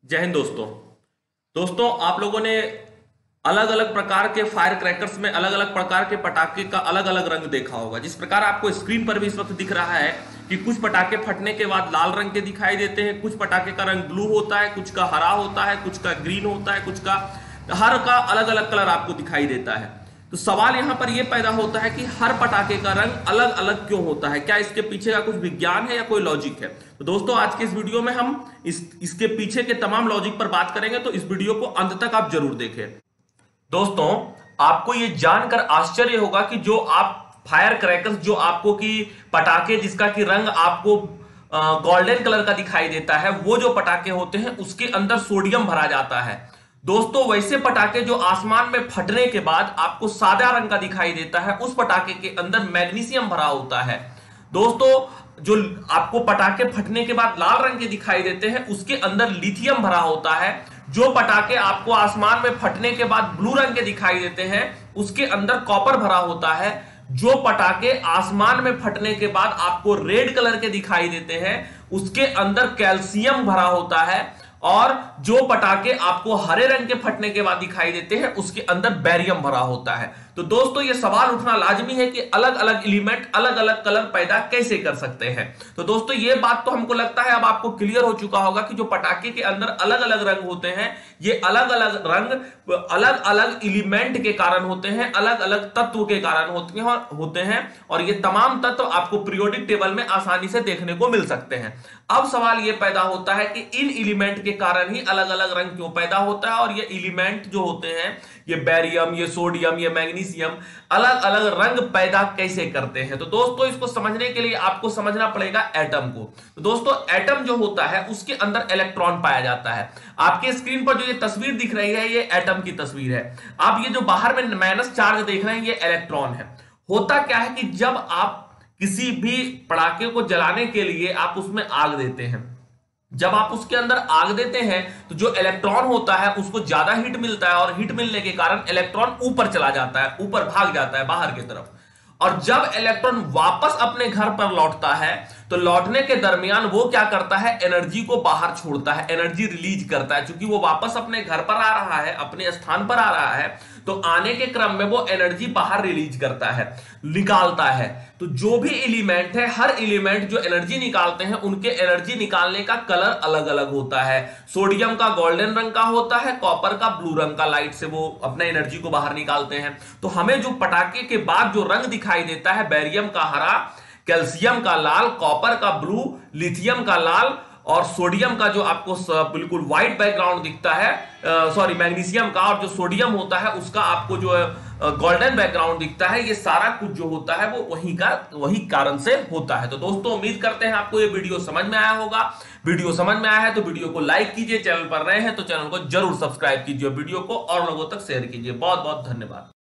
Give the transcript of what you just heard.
जय हिंद दोस्तों। आप लोगों ने अलग अलग प्रकार के फायर क्रैकर्स में अलग अलग प्रकार के पटाखे का अलग अलग रंग देखा होगा। जिस प्रकार आपको स्क्रीन पर भी इस वक्त दिख रहा है कि कुछ पटाखे फटने के बाद लाल रंग के दिखाई देते हैं, कुछ पटाखे का रंग ब्लू होता है, कुछ का हरा होता है, कुछ का ग्रीन होता है, कुछ का हर का अलग अलग कलर आपको दिखाई देता है। तो सवाल यहां पर यह पैदा होता है कि हर पटाखे का रंग अलग अलग क्यों होता है? क्या इसके पीछे का कुछ विज्ञान है या कोई लॉजिक है? तो दोस्तों आज के इस वीडियो में हम इसके पीछे के तमाम लॉजिक पर बात करेंगे, तो इस वीडियो को अंत तक आप जरूर देखें। दोस्तों आपको यह जानकर आश्चर्य होगा कि जो आप फायर क्रैकर्स, जो आपको की पटाखे जिसका की रंग आपको गोल्डन कलर का दिखाई देता है, वो जो पटाखे होते हैं उसके अंदर सोडियम भरा जाता है। दोस्तों वैसे पटाखे जो आसमान में फटने के बाद आपको सादा रंग का दिखाई देता है, उस पटाखे के अंदर मैग्नीशियम भरा होता है। दोस्तों जो आपको पटाखे फटने के बाद लाल रंग के दिखाई देते हैं, उसके अंदर लिथियम भरा होता है। जो पटाखे आपको आसमान में फटने के बाद ब्लू रंग के दिखाई देते हैं, उसके अंदर कॉपर भरा होता है। जो पटाखे आसमान में फटने के बाद आपको रेड कलर के दिखाई देते हैं, उसके अंदर कैल्शियम भरा होता है। और जो पटाखे आपको हरे रंग के फटने के बाद दिखाई देते हैं, उसके अंदर बेरियम भरा होता है। तो दोस्तों ये सवाल उठना लाजमी है कि अलग अलग एलिमेंट अलग अलग कलर पैदा कैसे कर सकते हैं। तो दोस्तों ये बात तो हमको लगता है अब आपको क्लियर हो चुका होगा कि जो पटाखे के अंदर अलग अलग रंग होते हैं, ये अलग अलग रंग अलग अलग एलिमेंट के कारण होते हैं, अलग अलग तत्व के कारण होते हैं। और ये तमाम तत्व आपको पीरियोडिक टेबल में आसानी से देखने को मिल सकते हैं। अब सवाल ये पैदा होता है कि इन एलिमेंट के कारण ही अलग अलग रंग क्यों पैदा होता है, और ये एलिमेंट जो होते हैं, ये बेरियम, ये सोडियम, ये मैग्नीशियम अलग अलग रंग पैदा कैसे करते हैं। तो दोस्तों इसको समझने के लिए आपको समझना पड़ेगा एटम को। तो दोस्तों एटम जो होता है उसके अंदर इलेक्ट्रॉन पाया जाता है। आपके स्क्रीन पर जो ये तस्वीर दिख रही है, ये एटम की तस्वीर है। आप ये जो बाहर में माइनस चार्ज देख रहे हैं, ये इलेक्ट्रॉन है। होता क्या है कि जब आप किसी भी पटाखे को जलाने के लिए आप उसमें आग देते हैं, जब आप उसके अंदर आग देते हैं तो जो इलेक्ट्रॉन होता है उसको ज्यादा हीट मिलता है, और हीट मिलने के कारण इलेक्ट्रॉन ऊपर चला जाता है, ऊपर भाग जाता है बाहर की तरफ। और जब इलेक्ट्रॉन वापस अपने घर पर लौटता है, तो लौटने के दरमियान वो क्या करता है, एनर्जी को बाहर छोड़ता है, एनर्जी रिलीज करता है। क्योंकि वो वापस अपने घर पर आ रहा है, अपने स्थान पर आ रहा है, तो आने के क्रम में वो एनर्जी बाहर रिलीज करता है, निकालता है। तो जो भी एलिमेंट है, हर एलिमेंट जो एनर्जी निकालते हैं, उनके एनर्जी निकालने का कलर अलग अलग होता है। सोडियम का गोल्डन रंग का होता है, कॉपर का ब्लू रंग का, लाइट से वो अपने एनर्जी को बाहर निकालते हैं। तो हमें जो पटाखे के बाद जो रंग दिखाई देता है, बेरियम का हरा, कैल्शियम का लाल, कॉपर का ब्लू, लिथियम का लाल, और सोडियम का जो आपको बिल्कुल व्हाइट बैकग्राउंड दिखता है, सॉरी मैग्नीशियम का, और जो सोडियम होता है उसका आपको जो गोल्डन बैकग्राउंड दिखता है, ये सारा कुछ जो होता है वो वही कारण से होता है। तो दोस्तों उम्मीद करते हैं आपको ये वीडियो समझ में आया होगा। वीडियो समझ में आया है तो वीडियो को लाइक कीजिए, चैनल पर नए हैं तो चैनल को जरूर सब्सक्राइब कीजिए, वीडियो को और लोगों तक शेयर कीजिए। बहुत बहुत धन्यवाद।